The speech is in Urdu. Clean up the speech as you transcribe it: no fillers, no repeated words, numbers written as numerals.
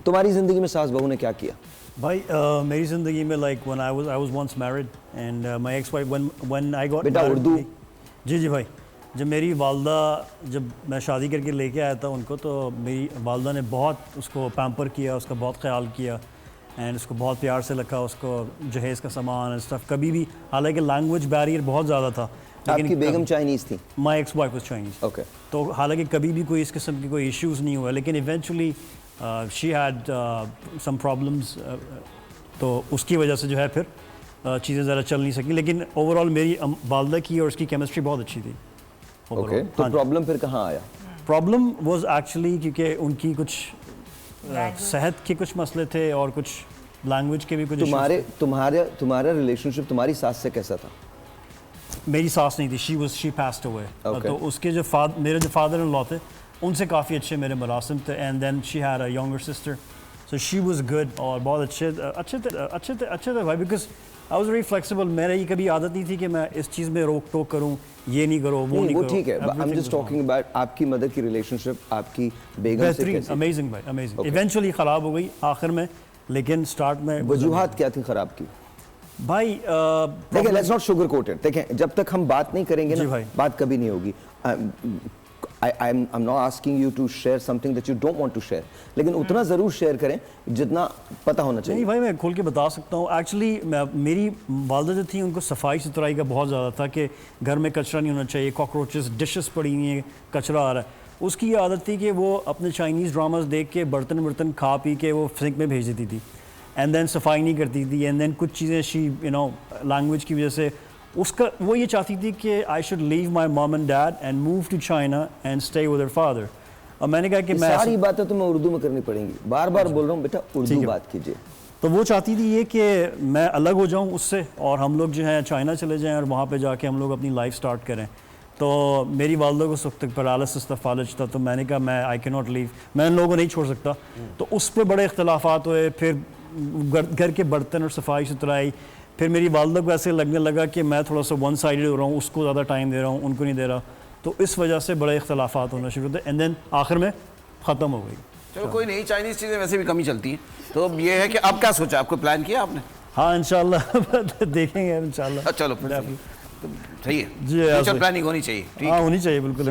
تمہاری زندگی میں ساس بہو نے کیا کیا؟ بھائی میری زندگی میں like when I was once married and my ex-wife when I got بیٹا اردو جی بھائی جب میری والدہ جب میں شادی کر کے لے کے آیا تھا ان کو تو میری والدہ نے بہت اس کو پیمپر کیا, اس کا بہت خیال کیا اینڈ اس کو بہت پیار سے رکھا, اس کو جہیز کا سامان اسٹف کبھی بھی, حالانکہ لینگویج بیریئر بہت زیادہ تھا. آپ کی بیگم چائنیز تھی؟ My ex wife was Chinese. Okay. تو حالانکہ کبھی بھی کوئی اس قسم کی کوئی ایشوز نہیں ہوا, لیکن eventually she had some problems, تو اس کی وجہ سے جو ہے پھر چیزیں ذرا چل نہیں سکیں. لیکن اوور آل میری والدہ کی اور اس کی کیمسٹری بہت اچھی تھی. اوکے. تو پرابلم پھر کہاں آیا؟ پرابلم واز ایکچولی کیونکہ ان کی کچھ صحت کے کچھ مسئلے تھے اور کچھ لینگویج کے بھی کچھ. تمہارا ریلیشن شپ تمہاری ساس سے کیسا تھا؟ میری ساس نہیں تھی, شی پاسڈ اوے. تو اس کے جو میرے جو فادر ان لا تھے ان سے کافی اچھے میرے مراسم تھے. And then she had a younger sister, so she was good, اور بہت اچھے تھے بھائی, because I was very flexible. میرے یہ کبھی عادت نہیں تھی کہ میں اس چیز میں روک ٹوک کروں, یہ نہیں کرو وہ نہیں کرو. ٹھیک ہے, I am just talking about آپ کی مدر کی ریلیشن شپ آپ کی بیگم سے کیسی؟ امیزنگ بھائی, امیزنگ. ایونچولی خراب ہو گئی آخر میں, لیکن اسٹارٹ میں. وجوہات کیا تھی خراب کی؟ بھائی دیکھیں, let's not sugar coat it. دیکھیں, جب تک ہم بات نہیں کریں گے نا, بات کبھی نہیں ہوگی. I'm not asking you to share something that you don't want to share, لیکن اتنا ضرور شیئر کریں جتنا پتہ ہونا چاہیے. نہیں بھائی, میں کھول کے بتا سکتا ہوں. ایکچولی میری والدہ جو تھیں ان کو صفائی ستھرائی کا بہت زیادہ تھا کہ گھر میں کچرا نہیں ہونا چاہیے, کاکروچز ڈشز پڑی ہوئی ہیں, کچرا آ رہا ہے. اس کی یہ عادت تھی کہ وہ اپنے چائنیز ڈراماز دیکھ کے برتن کھا پی کے وہ سنک میں بھیج دیتی تھی, اینڈ دین صفائی نہیں کرتی تھی. اینڈ دین کچھ چیزیں شی لینگویج کی وجہ سے اس کا وہ یہ چاہتی تھی کہ I should leave my mom and dad and move to China and stay with her father. اور میں نے کہا کہ میں ساری باتیں تو میں اردو میں کرنی پڑیں گی, بار بار بول رہا ہوں بیٹا اردو بات کیجیے. تو وہ چاہتی تھی یہ کہ میں الگ ہو جاؤں اس سے اور ہم لوگ جو ہیں چائنا چلے جائیں اور وہاں پہ جا کے ہم لوگ اپنی لائف سٹارٹ کریں. تو میری والدہ کو اس وقت تک پیرالسس تھا, فالج تھا. تو میں نے کہا میں آئی کی ناٹ لیو, میں ان لوگوں کو نہیں چھوڑ سکتا. تو اس پہ بڑے اختلافات ہوئے. پھر گھر کے برتن اور صفائی ستھرائی, پھر میری والدہ کو ایسے لگنے لگا کہ میں تھوڑا سا ون سائیڈڈ ہو رہا ہوں, اس کو زیادہ ٹائم دے رہا ہوں, ان کو نہیں دے رہا. تو اس وجہ سے بڑے اختلافات ہونا شروع ہوتے, اینڈ دین آخر میں ختم ہو گئی. چلو کوئی نہیں, چائنیز چیزیں ویسے بھی کم ہی چلتی ہیں. تو اب یہ ہے کہ اب کیا سوچا, آپ کو پلان کیا آپ نے؟ ہاں انشاءاللہ دیکھیں گے انشاءاللہ. چلو صحیح ہے, جی فیوچر پلاننگ ہونی چاہیے. ہاں ہونی چاہیے بالکل.